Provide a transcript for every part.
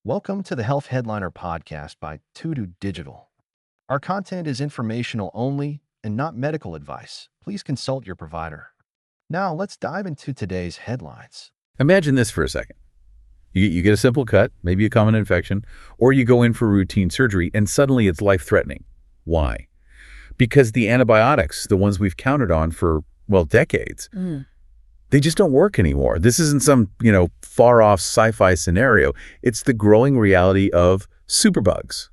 Welcome to the Health Headliner podcast by Tudu Digital. Our content is informational only and not medical advice. Please consult your provider. Now, let's dive into today's headlines. Imagine this for a second. You get a simple cut, maybe a common infection, or you go in for routine surgery and suddenly it's life-threatening. Why? Because the antibiotics, the ones we've counted on for, decades, they just don't work anymore. This isn't some, far-off sci-fi scenario. It's the growing reality of superbugs.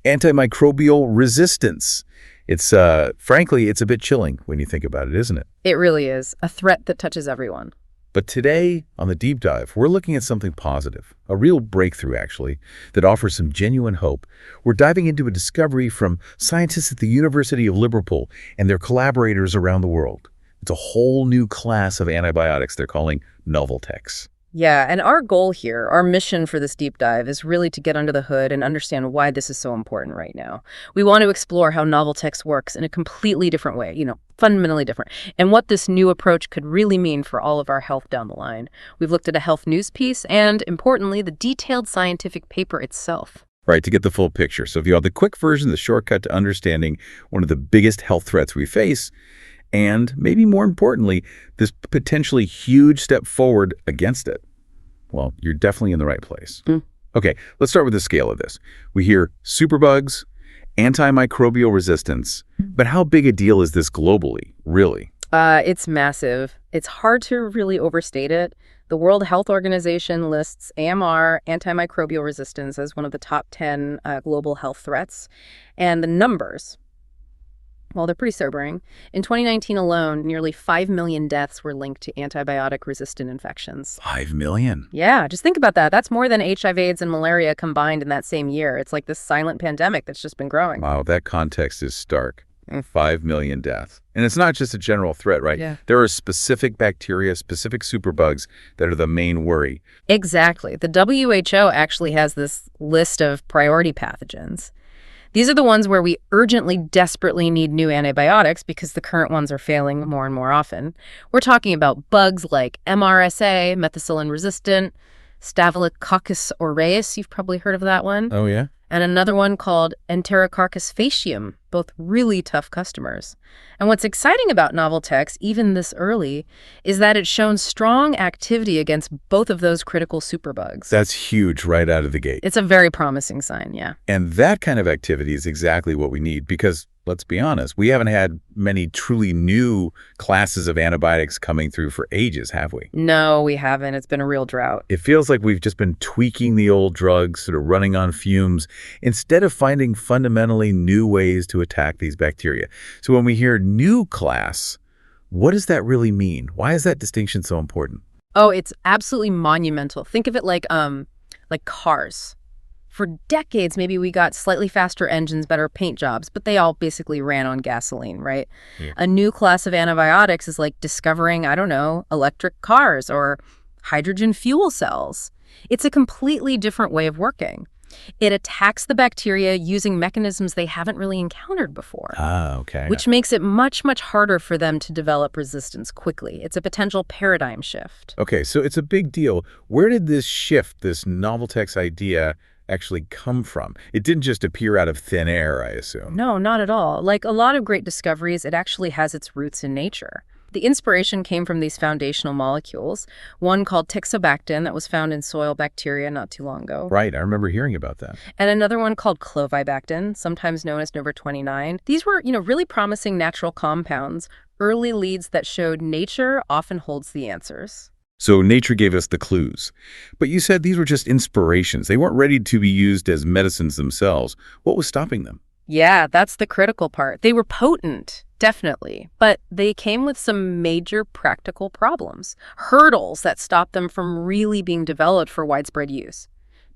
Antimicrobial resistance. It's, frankly, it's a bit chilling when you think about it, isn't it? It really is. A threat that touches everyone. But today, on the deep dive, we're looking at something positive, a real breakthrough, actually, that offers some genuine hope. We're diving into a discovery from scientists at the University of Liverpool and their collaborators around the world. It's a whole new class of antibiotics they're calling Noveltex. Yeah, and our goal here, our mission for this deep dive is really to get under the hood and understand why this is so important right now. We want to explore how Noveltex works in a completely different way, fundamentally different, and what this new approach could really mean for all of our health down the line. We've looked at a health news piece and, importantly, the detailed scientific paper itself. Right, to get the full picture. So if you have the quick version, the shortcut to understanding one of the biggest health threats we face, and maybe more importantly, this potentially huge step forward against it, well, you're definitely in the right place. Okay, let's start with the scale of this. We hear superbugs, antimicrobial resistance, but how big a deal is this globally, really? It's massive. It's hard to really overstate it. The World Health Organization lists AMR, antimicrobial resistance, as one of the top 10 global health threats. And the numbers, well, they're pretty sobering. In 2019 alone, nearly 5 million deaths were linked to antibiotic-resistant infections. 5 million? Yeah, just think about that. That's more than HIV, AIDS, and malaria combined in that same year. It's like this silent pandemic that's just been growing. Wow, that context is stark. 5 million deaths. And it's not just a general threat, right? Yeah. There are specific bacteria, specific superbugs that are the main worry. Exactly. The WHO actually has this list of priority pathogens. These are the ones where we urgently, desperately need new antibiotics because the current ones are failing more and more often. We're talking about bugs like MRSA, methicillin-resistant, Staphylococcus aureus, you've probably heard of that one. Oh, yeah? And another one called Enterococcus faecium, both really tough customers. And what's exciting about Noveltex, even this early, is that it's shown strong activity against both of those critical superbugs. That's huge right out of the gate. It's a very promising sign, yeah. And that kind of activity is exactly what we need because, let's be honest, we haven't had many truly new classes of antibiotics coming through for ages, have we? No, we haven't. It's been a real drought. It feels like we've just been tweaking the old drugs, sort of running on fumes, instead of finding fundamentally new ways to attack these bacteria. So when we hear new class, what does that really mean? Why is that distinction so important? Oh, it's absolutely monumental. Think of it like cars. For decades, maybe we got slightly faster engines, better paint jobs, but they all basically ran on gasoline, right? Yeah. A new class of antibiotics is like discovering, electric cars or hydrogen fuel cells. It's a completely different way of working. It attacks the bacteria using mechanisms they haven't really encountered before. Okay. Which makes it much, much harder for them to develop resistance quickly. It's a potential paradigm shift. Okay, so it's a big deal. Where did this shift, this Noveltex idea, actually come from? It didn't just appear out of thin air, I assume. No, not at all. Like a lot of great discoveries, it actually has its roots in nature. The inspiration came from these foundational molecules, one called tixobactin that was found in soil bacteria not too long ago. Right, I remember hearing about that. And another one called clovibactin, sometimes known as Number 29. These were, really promising natural compounds, early leads that showed nature often holds the answers. So nature gave us the clues. But you said these were just inspirations. They weren't ready to be used as medicines themselves. What was stopping them? Yeah, that's the critical part. They were potent, definitely, but they came with some major practical problems, hurdles that stopped them from really being developed for widespread use.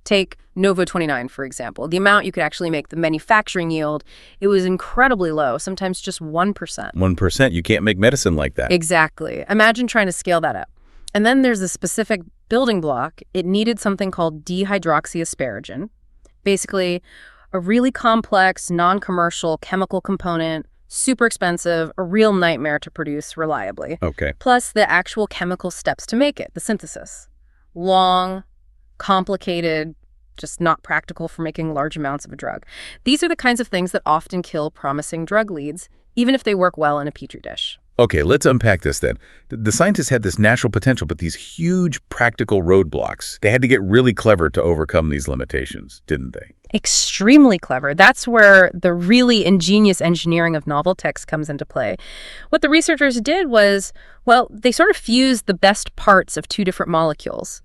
Take Novo-29, for example. The amount you could actually make, the manufacturing yield, it was incredibly low, sometimes just 1%. 1%? You can't make medicine like that. Exactly. Imagine trying to scale that up. And then there's a specific building block. It needed something called dehydroxyasparagine, basically a really complex, non-commercial chemical component, super expensive, a real nightmare to produce reliably. Okay. Plus the actual chemical steps to make it, the synthesis. Long, complicated, just not practical for making large amounts of a drug. These are the kinds of things that often kill promising drug leads, even if they work well in a petri dish. Okay, let's unpack this then. The scientists had this natural potential, but these huge practical roadblocks. They had to get really clever to overcome these limitations, didn't they? Extremely clever. That's where the really ingenious engineering of Noveltex comes into play. What the researchers did was, well, they sort of fused the best parts of two different molecules.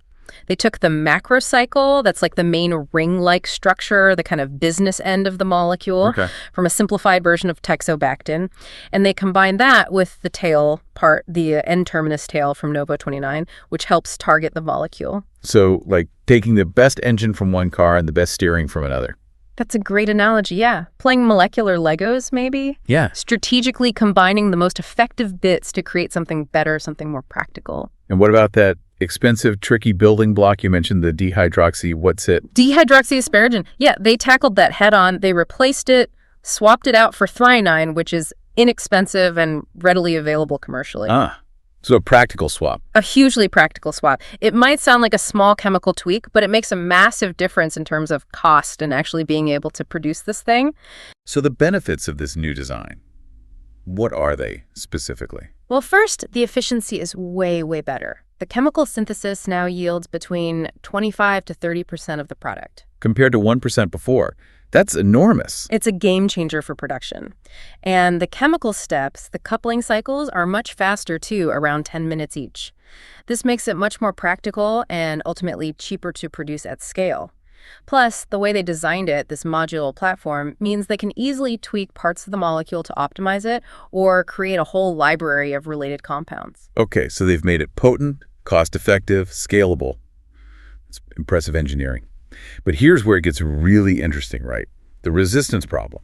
They took the macrocycle, that's like the main ring-like structure, the kind of business end of the molecule, from a simplified version of teixobactin, and they combined that with the tail part, the N-terminus tail from Novo-29, which helps target the molecule. So, like taking the best engine from one car and the best steering from another. That's a great analogy, yeah. Playing molecular Legos, maybe? Yeah. Strategically combining the most effective bits to create something better, something more practical. And what about that expensive, tricky building block you mentioned, the dihydroxy, what's it? Dihydroxyasparagine. Yeah, they tackled that head on. They replaced it, swapped it out for threonine, which is inexpensive and readily available commercially. So a practical swap. A hugely practical swap. It might sound like a small chemical tweak, but it makes a massive difference in terms of cost and actually being able to produce this thing. So the benefits of this new design, what are they specifically? Well, first, the efficiency is way, way better. The chemical synthesis now yields between 25 to 30% of the product. Compared to 1% before. That's enormous. It's a game changer for production. And the chemical steps, the coupling cycles, are much faster too, around 10 minutes each. This makes it much more practical and ultimately cheaper to produce at scale. Plus, the way they designed it, this modular platform, means they can easily tweak parts of the molecule to optimize it or create a whole library of related compounds. Okay, so they've made it potent, cost-effective, scalable. It's impressive engineering. But here's where it gets really interesting, right? The resistance problem.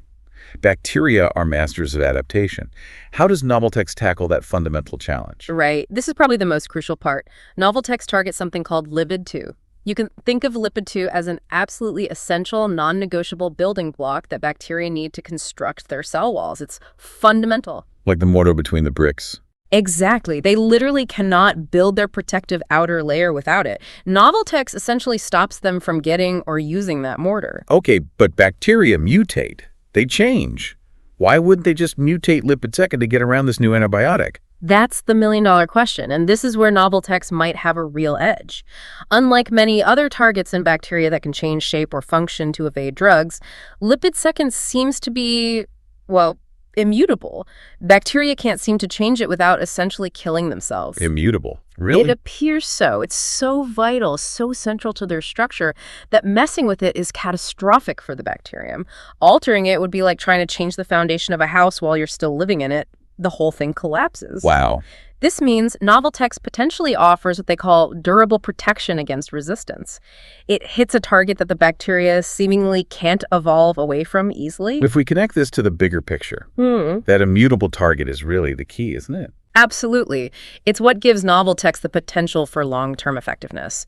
Bacteria are masters of adaptation. How does Noveltex tackle that fundamental challenge? Right. This is probably the most crucial part. Noveltex targets something called Lipid 2. You can think of Lipid 2 as an absolutely essential, non-negotiable building block that bacteria need to construct their cell walls. It's fundamental. Like the mortar between the bricks. Exactly. They literally cannot build their protective outer layer without it. Noveltex essentially stops them from getting or using that mortar. Okay, but bacteria mutate. They change. Why wouldn't they just mutate lipid second to get around this new antibiotic? That's the million-dollar question, and this is where Noveltex might have a real edge. Unlike many other targets in bacteria that can change shape or function to evade drugs, lipid second seems to be, well, immutable. Bacteria can't seem to change it without essentially killing themselves. Immutable? Really? It appears so. It's so vital, so central to their structure that messing with it is catastrophic for the bacterium. Altering it would be like trying to change the foundation of a house while you're still living in it. The whole thing collapses. Wow. This means Noveltex potentially offers what they call durable protection against resistance. It hits a target that the bacteria seemingly can't evolve away from easily. If we connect this to the bigger picture, that immutable target is really the key, isn't it? Absolutely. It's what gives Noveltex the potential for long-term effectiveness.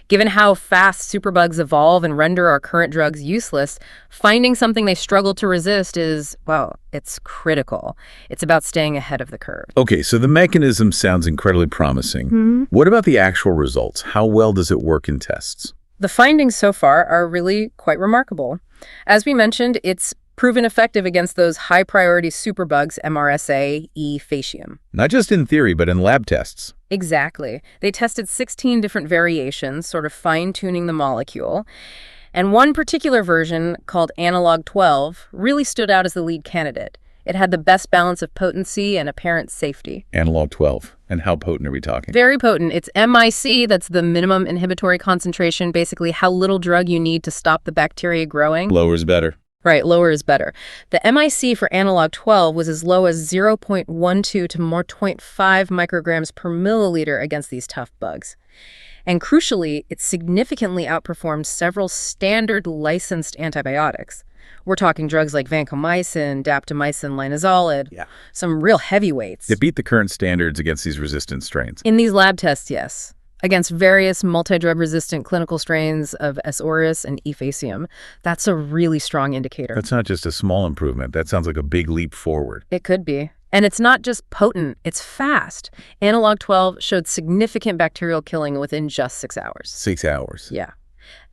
Given how fast superbugs evolve and render our current drugs useless, finding something they struggle to resist is, well, it's critical. It's about staying ahead of the curve. Okay, so the mechanism sounds incredibly promising. What about the actual results? How well does it work in tests? The findings so far are really quite remarkable. As we mentioned, it's proven effective against those high-priority superbugs, MRSA, E. faecium. Not just in theory, but in lab tests. Exactly. They tested 16 different variations, sort of fine-tuning the molecule. And one particular version, called Analog 12, really stood out as the lead candidate. It had the best balance of potency and apparent safety. Analog 12. And how potent are we talking? Very potent. It's MIC, that's the minimum inhibitory concentration, basically how little drug you need to stop the bacteria growing. Lower is better. Right, lower is better. The MIC for analog 12 was as low as 0.12 to 0.5 micrograms per milliliter against these tough bugs. And crucially, it significantly outperformed several standard licensed antibiotics. We're talking drugs like vancomycin, daptomycin, linezolid, some real heavyweights. They beat the current standards against these resistant strains. In these lab tests, yes. Against various multidrug-resistant clinical strains of S. aureus and E. faecium. That's a really strong indicator. That's not just a small improvement. That sounds like a big leap forward. It could be. And it's not just potent, it's fast. Analog 12 showed significant bacterial killing within just 6 hours. 6 hours. Yeah.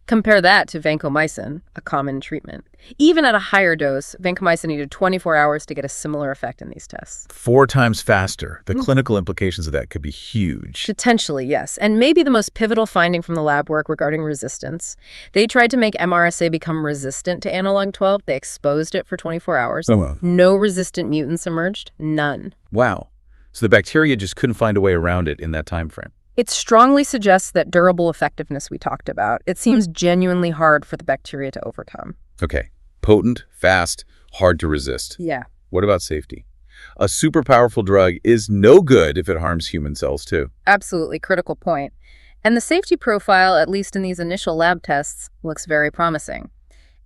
Compare that to vancomycin, a common treatment. Even at a higher dose, vancomycin needed 24 hours to get a similar effect in these tests. 4 times faster. The clinical implications of that could be huge. Potentially, yes. And maybe the most pivotal finding from the lab work regarding resistance. They tried to make MRSA become resistant to analog 12. They exposed it for 24 hours. Oh, wow. No resistant mutants emerged. None. Wow. So the bacteria just couldn't find a way around it in that time frame. It strongly suggests that durable effectiveness we talked about. It seems genuinely hard for the bacteria to overcome. Okay. Potent, fast, hard to resist. Yeah. What about safety? A super powerful drug is no good if it harms human cells too. Absolutely. Critical point. And the safety profile, at least in these initial lab tests, looks very promising.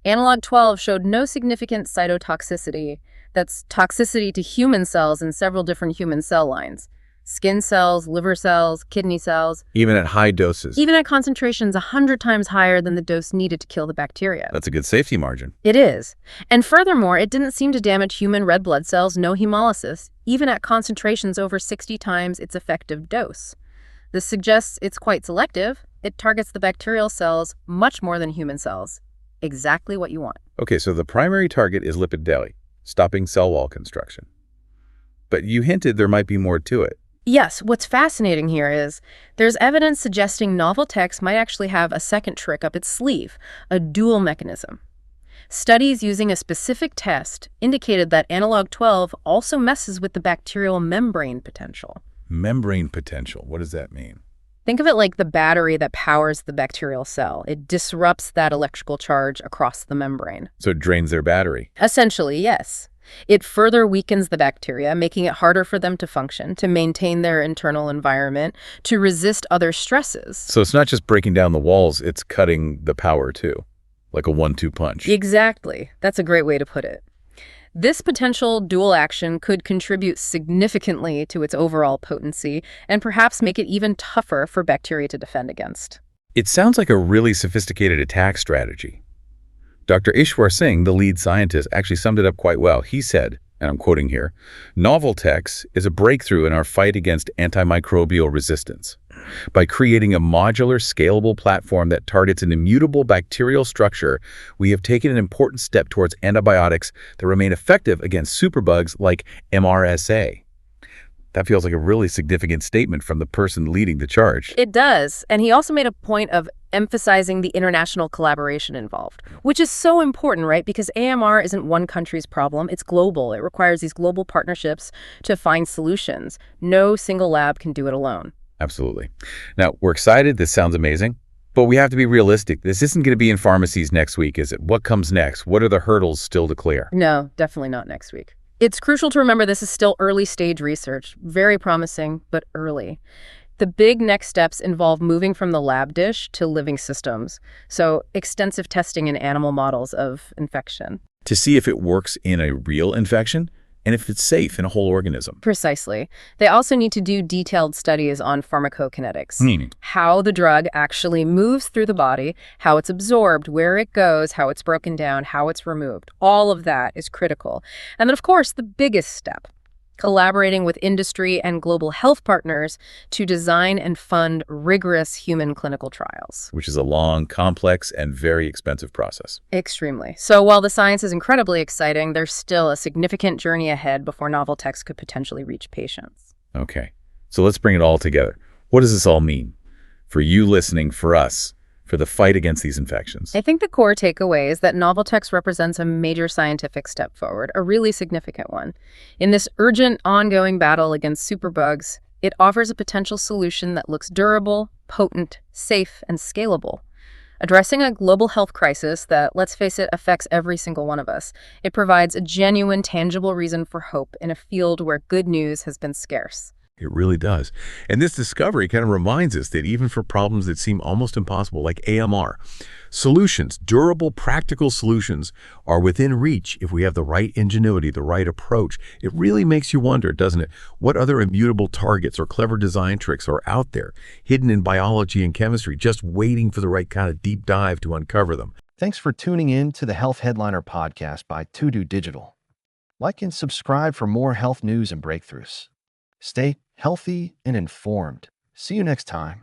Analog 12 showed no significant cytotoxicity. That's toxicity to human cells in several different human cell lines. Skin cells, liver cells, kidney cells. Even at high doses. Even at concentrations 100 times higher than the dose needed to kill the bacteria. That's a good safety margin. It is. And furthermore, it didn't seem to damage human red blood cells, no hemolysis, even at concentrations over 60 times its effective dose. This suggests it's quite selective. It targets the bacterial cells much more than human cells. Exactly what you want. Okay, so the primary target is lipid deli, stopping cell wall construction. But you hinted there might be more to it. Yes, what's fascinating here is there's evidence suggesting Noveltex might actually have a second trick up its sleeve, a dual mechanism. Studies using a specific test indicated that analog 12 also messes with the bacterial membrane potential. Membrane potential, what does that mean? Think of it like the battery that powers the bacterial cell. It disrupts that electrical charge across the membrane. So it drains their battery. Essentially, yes. It further weakens the bacteria, making it harder for them to function, to maintain their internal environment, to resist other stresses. So it's not just breaking down the walls, it's cutting the power too, like a 1-2 punch. Exactly. That's a great way to put it. This potential dual action could contribute significantly to its overall potency and perhaps make it even tougher for bacteria to defend against. It sounds like a really sophisticated attack strategy. Dr. Ishwar Singh, the lead scientist, actually summed it up quite well. He said, and I'm quoting here, "Noveltex is a breakthrough in our fight against antimicrobial resistance. By creating a modular, scalable platform that targets an immutable bacterial structure, we have taken an important step towards antibiotics that remain effective against superbugs like MRSA." That feels like a really significant statement from the person leading the charge. It does. And he also made a point of emphasizing the international collaboration involved, which is so important, right? Because AMR isn't one country's problem. It's global. It requires these global partnerships to find solutions. No single lab can do it alone. Absolutely. Now, we're excited. This sounds amazing. But we have to be realistic. This isn't going to be in pharmacies next week, is it? What comes next? What are the hurdles still to clear? No, definitely not next week. It's crucial to remember this is still early stage research, very promising, but early. The big next steps involve moving from the lab dish to living systems, so extensive testing in animal models of infection. To see if it works in a real infection and if it's safe in a whole organism. Precisely. They also need to do detailed studies on pharmacokinetics, Meaning? how the drug actually moves through the body, how it's absorbed, where it goes, how it's broken down, how it's removed. All of that is critical. And then, of course, the biggest step, collaborating with industry and global health partners to design and fund rigorous human clinical trials. Which is a long, complex, and very expensive process. Extremely. So while the science is incredibly exciting, there's still a significant journey ahead before Noveltex could potentially reach patients. Okay, so let's bring it all together. What does this all mean? For you listening, for us, for the fight against these infections? I think the core takeaway is that Noveltex represents a major scientific step forward, a really significant one. In this urgent, ongoing battle against superbugs, it offers a potential solution that looks durable, potent, safe, and scalable. Addressing a global health crisis that, let's face it, affects every single one of us, it provides a genuine, tangible reason for hope in a field where good news has been scarce. It really does. And this discovery kind of reminds us that even for problems that seem almost impossible, like AMR, solutions, durable, practical solutions, are within reach if we have the right ingenuity, the right approach. It really makes you wonder, doesn't it? What other immutable targets or clever design tricks are out there, hidden in biology and chemistry, just waiting for the right kind of deep dive to uncover them? Thanks for tuning in to the Health Headliner podcast by To Digital. Like and subscribe for more health news and breakthroughs. Stay healthy and informed. See you next time.